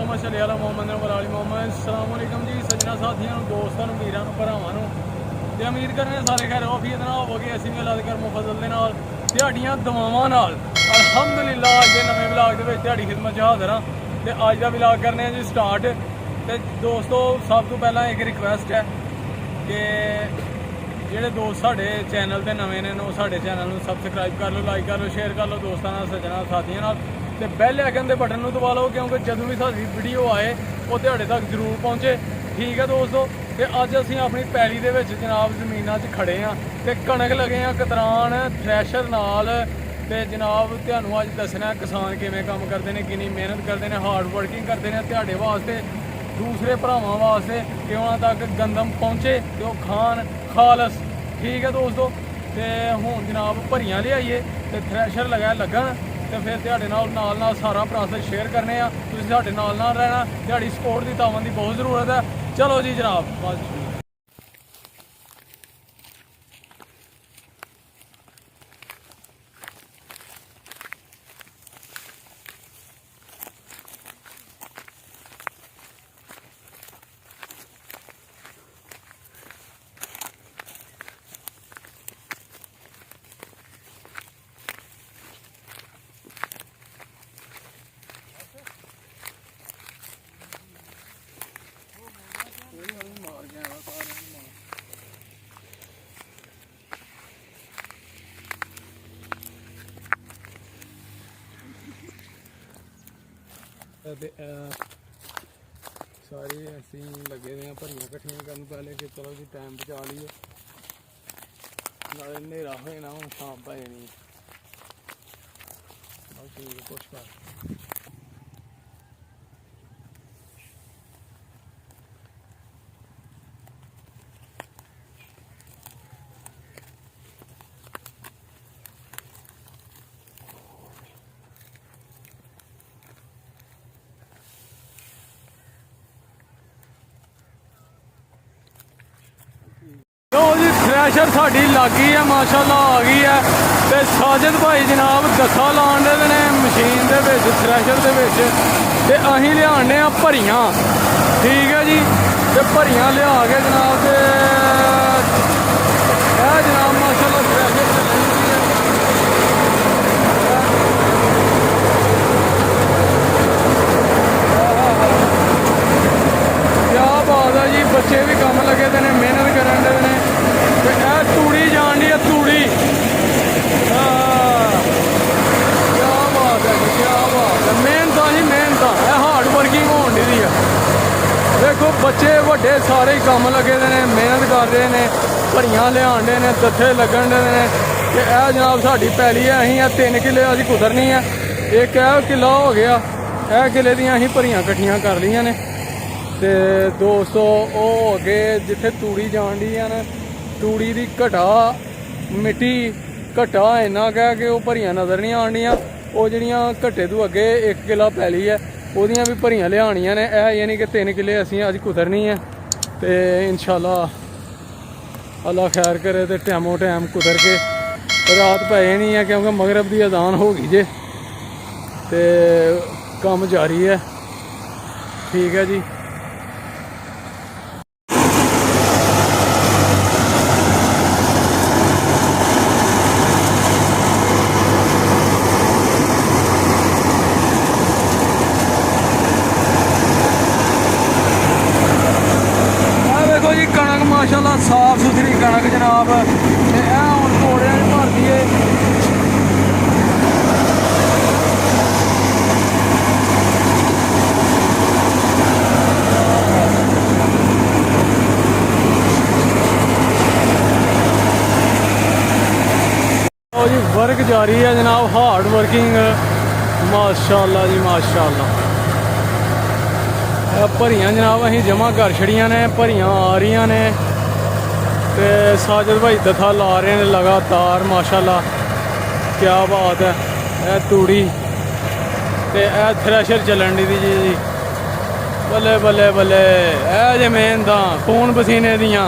मोहम्मद शली अला मोहम्मद नंबर अली मोहम्मद अस्सलाम वालेकुम जी सजना साथियों दोस्तों वीरों भरावां ते उम्मीद करने सारे खैर वाफियत नाल होवोगे। असीं भी अल्लाह दे करमो फजल दे नाल दिहाड़ियां दुआवां नाल अल्हम्दुलिल्लाह अज दे नवें व्लॉग दे विच दिहाड़ी खिदमत च हाज़र हां ते अज दा व्लॉग करने जी स्टार्ट। ते दोस्तों सब तो पहला एक रिक्वेस्ट है कि ਜਿਹੜੇ ਦੋਸਤ ਸਾਡੇ ਚੈਨਲ ਤੇ ਨਵੇਂ ਨੇ ਉਹ ਸਾਡੇ ਚੈਨਲ ਨੂੰ ਸਬਸਕ੍ਰਾਈਬ ਕਰ ਲਓ, ਲਾਈਕ ਕਰ ਲਓ, ਸ਼ੇਅਰ ਕਰ ਲਓ ਦੋਸਤਾਂ ਨਾਲ, ਸੱਜਣਾ ਸਾਥੀਆਂ ਨਾਲ ਤੇ ਬੈਲ ਆਈਕਨ ਦੇ ਬਟਨ ਨੂੰ ਦਬਾ ਲਓ ਕਿਉਂਕਿ ਜਦੋਂ ਵੀ ਸਾਡੀ ਵੀਡੀਓ ਆਏ ਉਹ ਤੁਹਾਡੇ ਤੱਕ ਜ਼ਰੂਰ ਪਹੁੰਚੇ। ਠੀਕ ਹੈ ਦੋਸਤੋ। ਤੇ ਅੱਜ ਅਸੀਂ ਆਪਣੀ ਪੈਲੀ ਦੇ ਵਿੱਚ ਜਨਾਬ ਜ਼ਮੀਨਾਂ 'ਚ ਖੜੇ ਆ ਤੇ ਕਣਕ ਲਗੇ ਆ ਕਤਰਾਨ ਥ੍ਰੈਸ਼ਰ ਨਾਲ। ਤੇ ਜਨਾਬ ਤੁਹਾਨੂੰ ਅੱਜ ਦੱਸਣਾ ਕਿਸਾਨ ਕਿਵੇਂ ਕੰਮ ਕਰਦੇ ਨੇ, ਕਿੰਨੀ ਮਿਹਨਤ ਕਰਦੇ ਨੇ, ਹਾਰਡ ਵਰਕਿੰਗ ਕਰਦੇ ਨੇ ਤੁਹਾਡੇ ਵਾਸਤੇ, ਦੂਸਰੇ ਭਰਾਵਾਂ ਵਾਸਤੇ ਕਿ ਉਹਨਾਂ ਤੱਕ ਗੰਦਮ ਪਹੁੰਚੇ ਤੇ ਉਹ ਖਾਣ ਖਾਲਸ। ਠੀਕ ਹੈ ਦੋਸਤੋ। ਤੇ ਹੁਣ ਜਨਾਬ ਭਰੀਆਂ ਲਿਆਈਏ ਤੇ ਥ੍ਰੈਸ਼ਰ ਲੱਗਣ ਤੇ ਫਿਰ ਤੁਹਾਡੇ ਨਾਲ ਸਾਰਾ ਪ੍ਰੋਸੈਸ ਸ਼ੇਅਰ ਕਰਨੇ ਆ। ਤੁਸੀਂ ਸਾਡੇ ਨਾਲ ਰਹਿਣਾ, ਤੁਹਾਡੀ ਸਪੋਰਟ ਦੀ ਤਾਵਨ ਦੀ ਬਹੁਤ ਜ਼ਰੂਰਤ ਹੈ। ਚਲੋ ਜੀ ਜਨਾਬ ਬਸ। सारे ऐसे लगे हुए हैं भरियां कट्ठियां करन पहले कि चलो जी टाइम बचा लीए, नाले न्हेरा हो जाना, हूँ शाम पै जानी। बस ठीक है कुछ कर थ्रैशर साड़ी लग गई है माशाल्लाह आ गई है। तो साजिद भाई जनाब दसा लाने ने मशीन के थ्रैशर के अं लियाने भरियां। ठीक है जी। तो भरियां लिया के जनाब से जनाब माशाल्लाह थ्रैशर क्या बात है जी। बच्चे भी काम लगे ने, मेहनत करन दे ने। तूड़ी जान दी है तूड़ी। क्या बात है जी, क्या बात है। मेहनत ही मेहनत है, हार्ड वर्किंग होने दी है। देखो बच्चे बड़े सारे ही काम लगे ने, मेहनत कर रहे हैं, भरियां लियान दे ने, दथे लगन दे ने। ते जनाब साड़ी पैली है, अं 3 किले अभी कुतरनी है। एक किला हो गया, किले दियां अं भरियां कट्ठियां कर लियां ने। ते दोस्तों वो अगे जिथे तूड़ी जान दी है ना, तूड़ी की घटा मिट्टी घटा इन्ना कह कि वो भरियां नज़र नहीं आनियां। वो जड़ियां घटे तो अगे 1 किला पैली है वह भी भरियां लियानियां ने। यानी कि 3 किले असीं अज कुतरनी है। तो इंशाल्लाह अल्लाह खैर करे तो टाइमों टाइम कुतर के रात पै जानी है क्योंकि मगरब की अजान हो गई जे। तो काम जारी है। ठीक है जी। माशाल्लाह साफ सुथरी कणक जनाब हूँ घोड़े भर दिए। जी वर्क जारी है जनाब, हार्ड वर्किंग माशाल्लाह जी माशाल्लाह। भरियां जनाब अं जमा कर छड़ियां ने, भरियां आ रही ने। तो साजिद भाई दथा ला रहे हैं लगातार माशाल्लाह। क्या बात है। तूड़ी तो थ्रैशर चलन दी जी। बल्ले बल्ले बल्ले जे मेहनत खून पसीने दियां।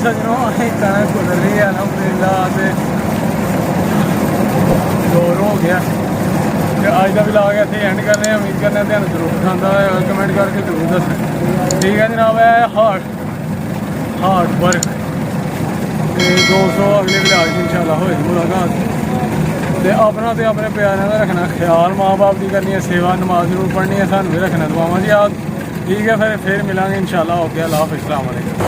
सजनों कणक गुजर रही है अलहमदुलिल्लाह ते दौर हो गया ते अज का व्लॉग इत्थे एंड कर रहे हैं। उम्मीद करने ध्यान जरूर पसंद आया, कमेंट करके जरूर दसना। ठीक है जनाब, है हार्ड वर्क ते 200 अगले व्लॉग इंशाल्लाह होएगी मुलाकात। ते अपना ते अपने प्यारों का रखना ख्याल, माँ बाप की करनी है सेवा, नमाज जरूर पढ़नी है, सानू भी रखना दुआवां जी याद। ठीक है फिर मिलांगे इंशाल्लाह। ओके, अल्लाह हाफिज़, अस्सलाम वालेकुम।